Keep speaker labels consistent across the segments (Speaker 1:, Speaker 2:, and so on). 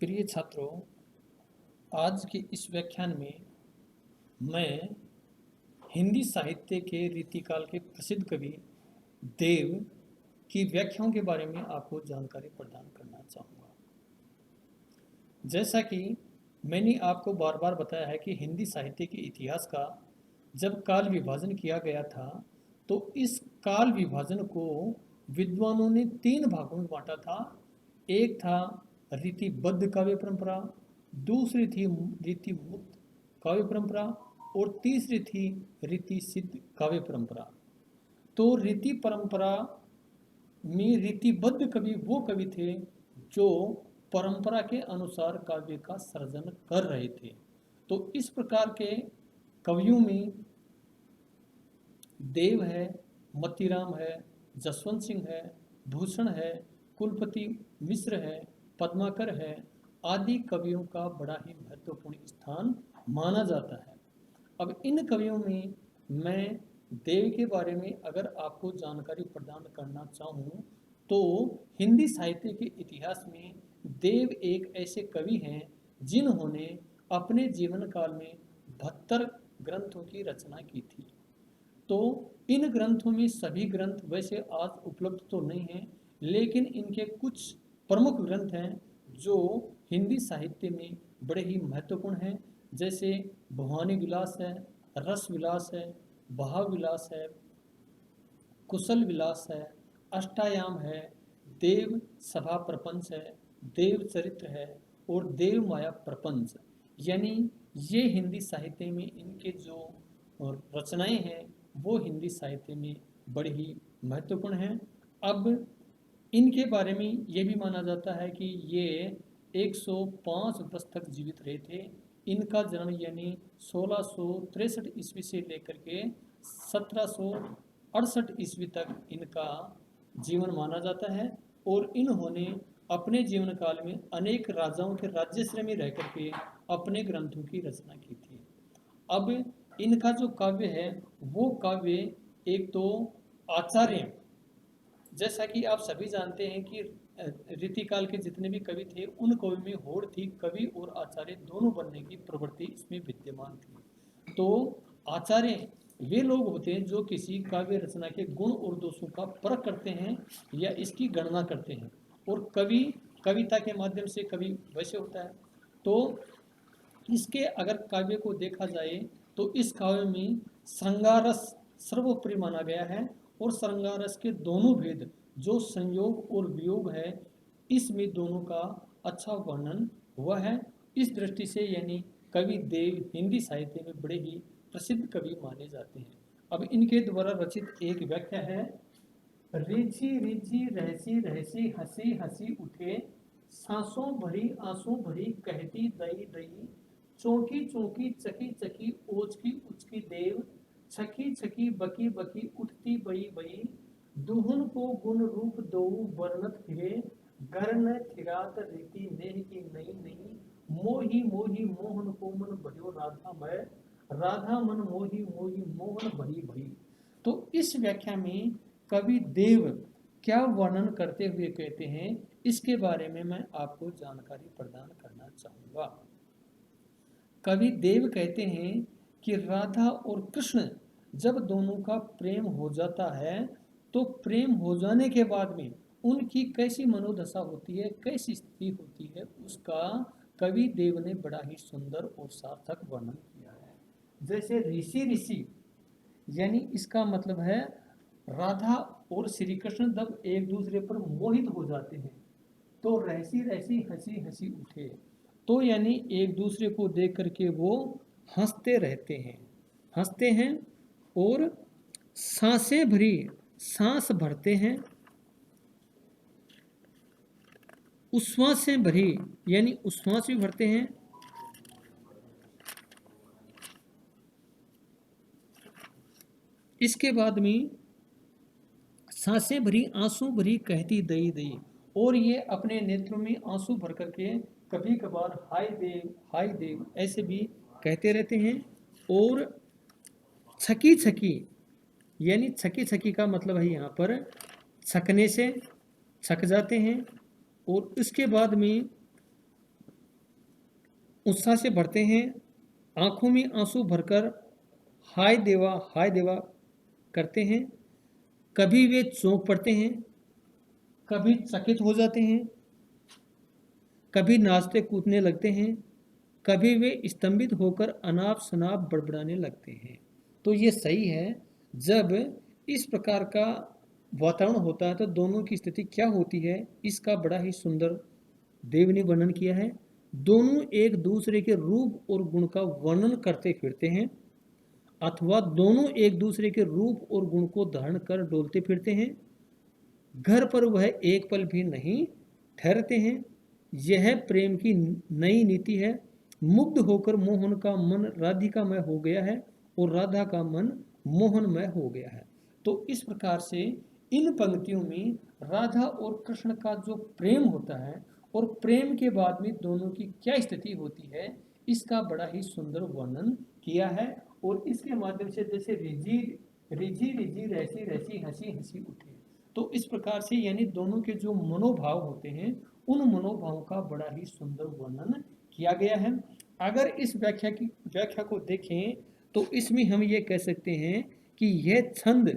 Speaker 1: प्रिय छात्रों, आज के इस व्याख्यान में मैं हिंदी साहित्य के रीतिकाल के प्रसिद्ध कवि देव की व्याख्याओं के बारे में आपको जानकारी प्रदान करना चाहूँगा। जैसा कि मैंने आपको बार बार बताया है कि हिंदी साहित्य के इतिहास का जब काल विभाजन किया गया था, तो इस काल विभाजन को विद्वानों ने 3 भागों में बांटा था। एक था रीतिबद्ध काव्य परंपरा, दूसरी थी रीति मुक्त काव्य परंपरा और तीसरी थी रीति सिद्ध काव्य परंपरा। तो रीति परंपरा में रीतिबद्ध कवि वो कवि थे जो परंपरा के अनुसार काव्य का सृजन कर रहे थे। तो इस प्रकार के कवियों में देव है, मतीराम है, जसवंत सिंह है, भूषण है, कुलपति मिश्र है, पद्माकर है आदि कवियों का बड़ा ही महत्वपूर्ण स्थान माना जाता है। अब इन कवियों में मैं देव के बारे में अगर आपको जानकारी प्रदान करना चाहूँ तो हिंदी साहित्य के इतिहास में देव एक ऐसे कवि हैं जिन्होंने अपने जीवन काल में 72 ग्रंथों की रचना की थी। तो इन ग्रंथों में सभी ग्रंथ वैसे आज उपलब्ध तो नहीं हैं, लेकिन इनके कुछ प्रमुख ग्रंथ हैं जो हिंदी साहित्य में बड़े ही महत्वपूर्ण हैं। जैसे भवानी विलास है, रस विलास है, भाव विलास है, कुशल विलास है, अष्टायाम है, देव सभा प्रपंच है, देव चरित्र है और देव माया प्रपंच। यानी ये हिंदी साहित्य में इनके जो रचनाएं हैं वो हिंदी साहित्य में बड़ी ही महत्वपूर्ण हैं। अब इनके बारे में ये भी माना जाता है कि ये 105 वर्ष तक जीवित रहे थे। इनका जन्म यानी 1663 ईस्वी से लेकर के 1768 ईस्वी तक इनका जीवन माना जाता है और इन्होंने अपने जीवन काल में अनेक राजाओं के राज्याश्रय में रह करके अपने ग्रंथों की रचना की थी। अब इनका जो काव्य है वो काव्य एक तो आचार्य, जैसा कि आप सभी जानते हैं कि रीतिकाल के जितने भी कवि थे उन कवि में होड़ थी, कवि और आचार्य दोनों बनने की प्रवृत्ति इसमें विद्यमान थी। तो आचार्य वे लोग होते हैं जो किसी काव्य रचना के गुण और दोषों का परख करते हैं या इसकी गणना करते हैं, और कवि कविता के माध्यम से कवि वैसे होता है। तो इसके अगर काव्य को देखा जाए तो इस काव्य में श्रृंगारस सर्वोपरि माना गया है और श्रृंगारस के दोनों भेद जो संयोग और वियोग है इसमें दोनों का अच्छा वर्णन हुआ है। इस दृष्टि से यानी कवि देव हिंदी साहित्य में बड़े ही प्रसिद्ध कवि माने जाते हैं। अब इनके द्वारा रचित एक व्याख्या है, रिझी रिझी रहसी रहसी हंसी हंसी उठे, सांसों भरी आंसू भरी कहती दई दई, चौकी चौकी चकी चकी ओचकी उचकी देव, छकी छकी बकी बकी उठती बई बई, दुहन को गुण रूप दो वर्णत फिरे, घर न थिरात रीति नेह की नई नई, मोही मोही मोहन को मन भयो राधा मैं, राधा मन मोही मोही मोहन भई भई। तो इस व्याख्या में कवि देव क्या वर्णन करते हुए कहते हैं इसके बारे में मैं आपको जानकारी प्रदान करना चाहूँगा। कवि देव कहते हैं कि राधा और कृष्ण जब दोनों का प्रेम हो जाता है तो प्रेम हो जाने के बाद में उनकी कैसी मनोदशा होती है, कैसी स्थिति होती है, उसका कवि देव ने बड़ा ही सुंदर और सार्थक वर्णन किया है। जैसे ऋषि ऋषि यानी इसका मतलब है राधा और श्री कृष्ण जब एक दूसरे पर मोहित हो जाते हैं तो रहसी रहसी हंसी हंसी उठे, तो यानी एक दूसरे को देख करके वो हंसते रहते हैं, हंसते हैं और सांसें भरी सांस भरते हैं, उच्छ्वासें भरी यानी उच्छ्वास भी भरते हैं, इसके बाद में सांसें भरी आंसू भरी कहती दई दई, और ये अपने नेत्रों में आंसू भर करके कभी कभार हाय देव ऐसे भी कहते रहते हैं। और छकी छकी यानी छकी छकी का मतलब है यहाँ पर छकने से छक जाते हैं, और इसके बाद में उत्साह से भरते हैं, आंखों में आंसू भरकर हाय देवा करते हैं। कभी वे चौंक पड़ते हैं, कभी चकित हो जाते हैं, कभी नाचते कूदने लगते हैं, कभी वे स्तंभित होकर अनाप शनाप बड़बड़ाने लगते हैं। तो ये सही है, जब इस प्रकार का वातावरण होता है तो दोनों की स्थिति क्या होती है, इसका बड़ा ही सुंदर देव ने वर्णन किया है। दोनों एक दूसरे के रूप और गुण का वर्णन करते फिरते हैं, अथवा दोनों एक दूसरे के रूप और गुण को धारण कर डोलते फिरते हैं। घर पर वह एक पल भी नहीं ठहरते हैं। यह प्रेम की नई नीति है। मुग्ध होकर मोहन का मन राधिकामय हो गया है और राधा का मन मोहनमय हो गया है। तो इस प्रकार से इन पंक्तियों में राधा और कृष्ण का जो प्रेम होता है और प्रेम के बाद में दोनों की क्या स्थिति होती है, इसका बड़ा ही सुंदर वर्णन किया है। और इसके माध्यम से जैसे रिझी रिझी रिझी रहसी रहसी हंसी हंसी उठी, तो इस प्रकार से यानी दोनों के जो मनोभाव होते हैं उन मनोभावों का बड़ा ही सुंदर वर्णन किया गया है। अगर इस व्याख्या को देखें तो इसमें हम ये कह सकते हैं कि यह छंद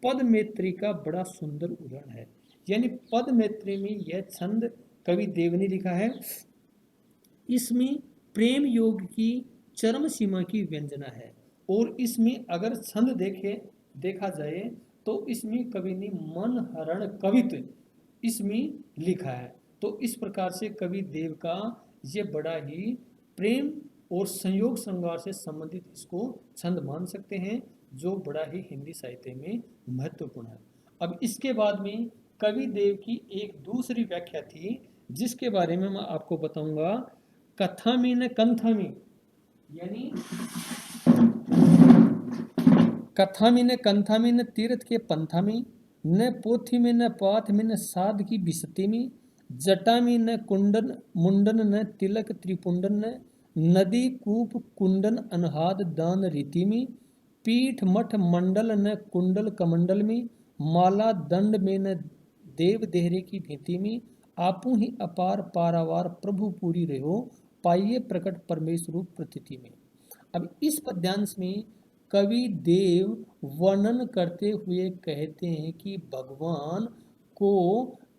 Speaker 1: पद मैत्री का बड़ा सुंदर उदाहरण है। यानी पद मैत्री में यह छंद कवि देव ने लिखा है। इसमें प्रेम योग की चरम सीमा की व्यंजना है। और इसमें अगर छंद देखा जाए तो इसमें कवि ने मन हरण कवित इसमें लिखा है। तो इस प्रकार से कवि देव का ये बड़ा ही प्रेम और संयोग श्रृंगार से संबंधित इसको छंद मान सकते हैं, जो बड़ा ही हिंदी साहित्य में महत्वपूर्ण है। अब इसके बाद में कवि देव की एक दूसरी व्याख्या थी, जिसके बारे में मैं आपको बताऊंगा। कथामी न कंथामी, यानी कथामी न कंथामी न तीर्थ के पंथामी, न पोथी में न पाथ में न साध की बिसती में, जटामी न कुंडन मुंडन न तिलक त्रिपुंडन न, नदी कूप कुंडन अनहाद दान रीति में, पीठ मठ मंडल न कुंडल कमंडल में, माला दंड में न देव देहरे की भीति में, आपू ही अपार पारावार प्रभु पूरी रहो, पाइये प्रकट परमेश्वर प्रतीति में। अब इस पद्यांश में कवि देव वर्णन करते हुए कहते हैं कि भगवान को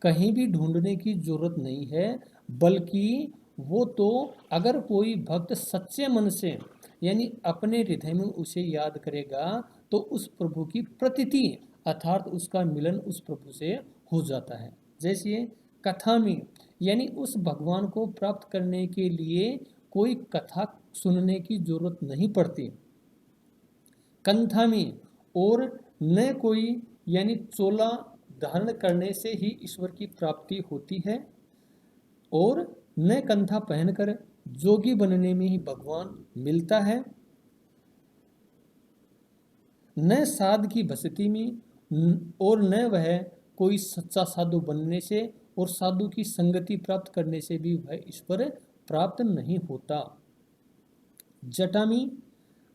Speaker 1: कहीं भी ढूंढने की जरूरत नहीं है, बल्कि वो तो अगर कोई भक्त सच्चे मन से यानी अपने हृदय में उसे याद करेगा तो उस प्रभु की प्रतीति अर्थात उसका मिलन उस प्रभु से हो जाता है। जैसे कथा में यानी उस भगवान को प्राप्त करने के लिए कोई कथा सुनने की जरूरत नहीं पड़ती। कंथा में और न कोई यानी चोला धारण करने से ही ईश्वर की प्राप्ति होती है, और न कंथा पहनकर जोगी बनने में ही भगवान मिलता है, न साध की बसती में और न वह कोई सच्चा साधु बनने से और साधु की संगति प्राप्त करने से भी वह ईश्वर प्राप्त नहीं होता। जटा में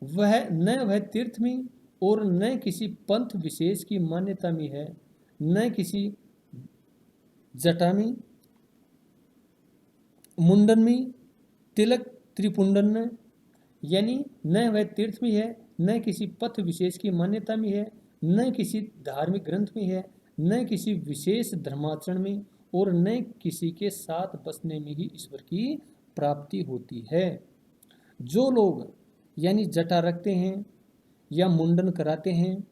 Speaker 1: वह तीर्थ में और न किसी पंथ विशेष की मान्यता में है, न किसी जटा में, मुंडन में, तिलक त्रिपुंडन में, यानी न वह तीर्थ में है, न किसी पथ विशेष की मान्यता में है, न किसी धार्मिक ग्रंथ में है, न किसी विशेष धर्माचरण में, और न किसी के साथ बसने में ही ईश्वर की प्राप्ति होती है। जो लोग यानी जटा रखते हैं या मुंडन कराते हैं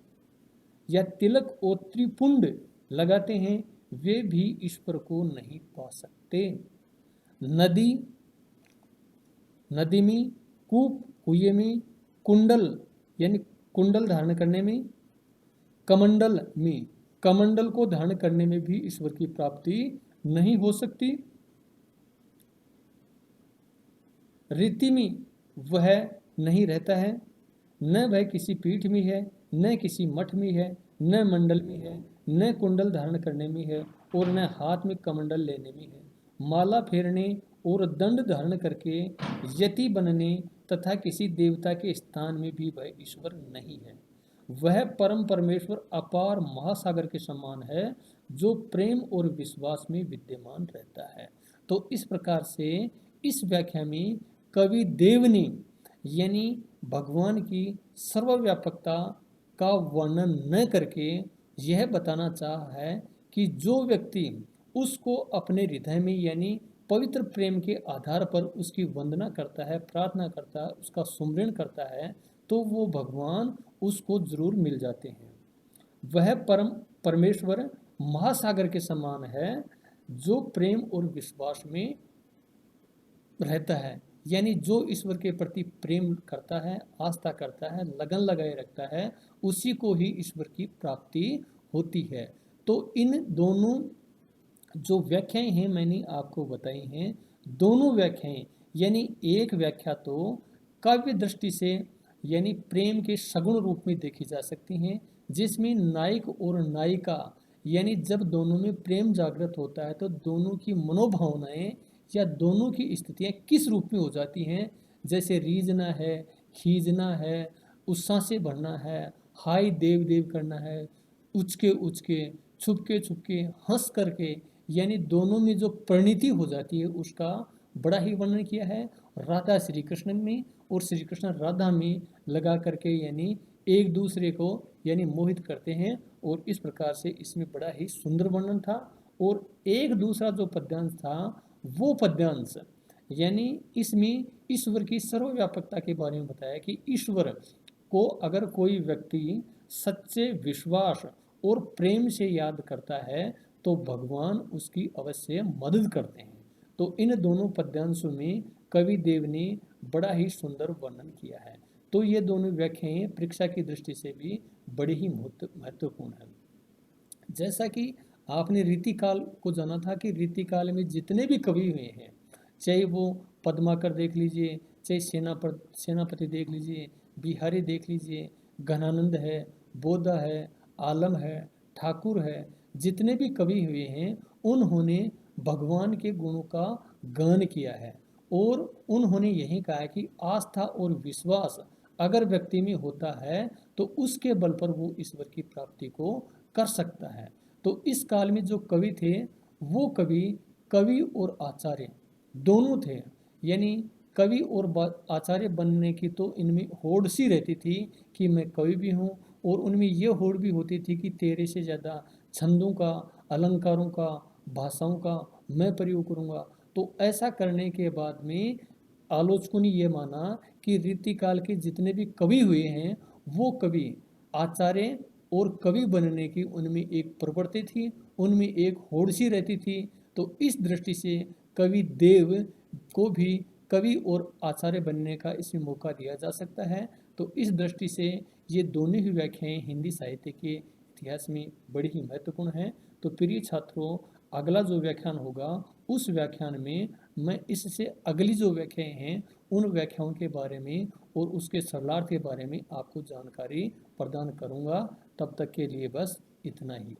Speaker 1: या तिलक और त्रिपुंड लगाते हैं, वे भी ईश्वर को नहीं पा सकते। नदी में, कूप कुएं में, कुंडल यानी कुंडल धारण करने में, कमंडल में कमंडल को धारण करने में भी ईश्वर की प्राप्ति नहीं हो सकती। रीति में वह नहीं रहता है, न वह किसी पीठ में है, न किसी मठ में है, न मंडल में है, न कुंडल धारण करने में है, और न हाथ में कमंडल लेने में है। माला फेरने और दंड धारण करके यति बनने तथा किसी देवता के स्थान में भी वह ईश्वर नहीं है। वह परम परमेश्वर अपार महासागर के समान है, जो प्रेम और विश्वास में विद्यमान रहता है। तो इस प्रकार से इस व्याख्या में कवि देव ने यानी भगवान की सर्वव्यापकता का वर्णन न करके यह बताना चाहा है कि जो व्यक्ति उसको अपने हृदय में यानी पवित्र प्रेम के आधार पर उसकी वंदना करता है, प्रार्थना करता है, उसका सुमिरन करता है, तो वो भगवान उसको जरूर मिल जाते हैं। वह परमेश्वर महासागर के समान है जो प्रेम और विश्वास में रहता है। यानी जो ईश्वर के प्रति प्रेम करता है, आस्था करता है, लगन लगाए रखता है, उसी को ही ईश्वर की प्राप्ति होती है। तो इन दोनों जो व्याख्याएं हैं मैंने आपको बताई हैं, दोनों व्याख्याएं यानी एक व्याख्या तो काव्य दृष्टि से यानी प्रेम के सगुण रूप में देखी जा सकती हैं, जिसमें नायक और नायिका यानी जब दोनों में प्रेम जागृत होता है तो दोनों की मनोभावनाएं या दोनों की स्थितियां किस रूप में हो जाती हैं, जैसे रीझना है, खींचना है, उत्साह से भरना है, हाय देव देव करना है, उचके उचके, छुपके छुपके, हंस करके, यानी दोनों में जो परिणति हो जाती है उसका बड़ा ही वर्णन किया है। राधा श्री कृष्ण में और श्री कृष्ण राधा में लगा करके यानी एक दूसरे को यानी मोहित करते हैं, और इस प्रकार से इसमें बड़ा ही सुंदर वर्णन था। और एक दूसरा जो पद्यांश था वो पद्यांश यानी इसमें ईश्वर की सर्वव्यापकता के बारे में बताया कि ईश्वर को अगर कोई व्यक्ति सच्चे विश्वास और प्रेम से याद करता है तो भगवान उसकी अवश्य मदद करते हैं। तो इन दोनों पद्यांशों में कवि देव ने बड़ा ही सुंदर वर्णन किया है। तो ये दोनों व्याख्याएं परीक्षा की दृष्टि से भी बड़ी ही महत्वपूर्ण है। जैसा कि आपने रीतिकाल को जाना था कि रीतिकाल में जितने भी कवि हुए हैं, चाहे वो पद्माकर देख लीजिए, चाहे सेनापति देख लीजिए, बिहारी देख लीजिए, घनानंद है, बोधा है, आलम है, ठाकुर है, जितने भी कवि हुए हैं उन्होंने भगवान के गुणों का गान किया है, और उन्होंने यही कहा है कि आस्था और विश्वास अगर व्यक्ति में होता है तो उसके बल पर वो ईश्वर की प्राप्ति को कर सकता है। तो इस काल में जो कवि थे वो कवि और आचार्य दोनों थे। यानी कवि और आचार्य बनने की तो इनमें होड़ सी रहती थी कि मैं कवि भी हूँ, और उनमें ये होड़ भी होती थी कि तेरे से ज़्यादा छंदों का, अलंकारों का, भाषाओं का मैं प्रयोग करूँगा। तो ऐसा करने के बाद में आलोचकों ने ये माना कि रीतिकाल के जितने भी कवि हुए हैं वो कवि आचार्य और कवि बनने की उनमें एक प्रवृत्ति थी, उनमें एक होड़ सी रहती थी। तो इस दृष्टि से कवि देव को भी कवि और आचार्य बनने का इसमें मौका दिया जा सकता है। तो इस दृष्टि से ये दोनों ही व्याख्याएं हिंदी साहित्य के इतिहास में बड़ी ही महत्वपूर्ण हैं। तो प्रिय छात्रों, अगला जो व्याख्यान होगा उस व्याख्यान में मैं इससे अगली जो व्याख्याएं हैं उन व्याख्याओं के बारे में और उसके सरलार्थ के बारे में आपको जानकारी प्रदान करूंगा। तब तक के लिए बस इतना ही।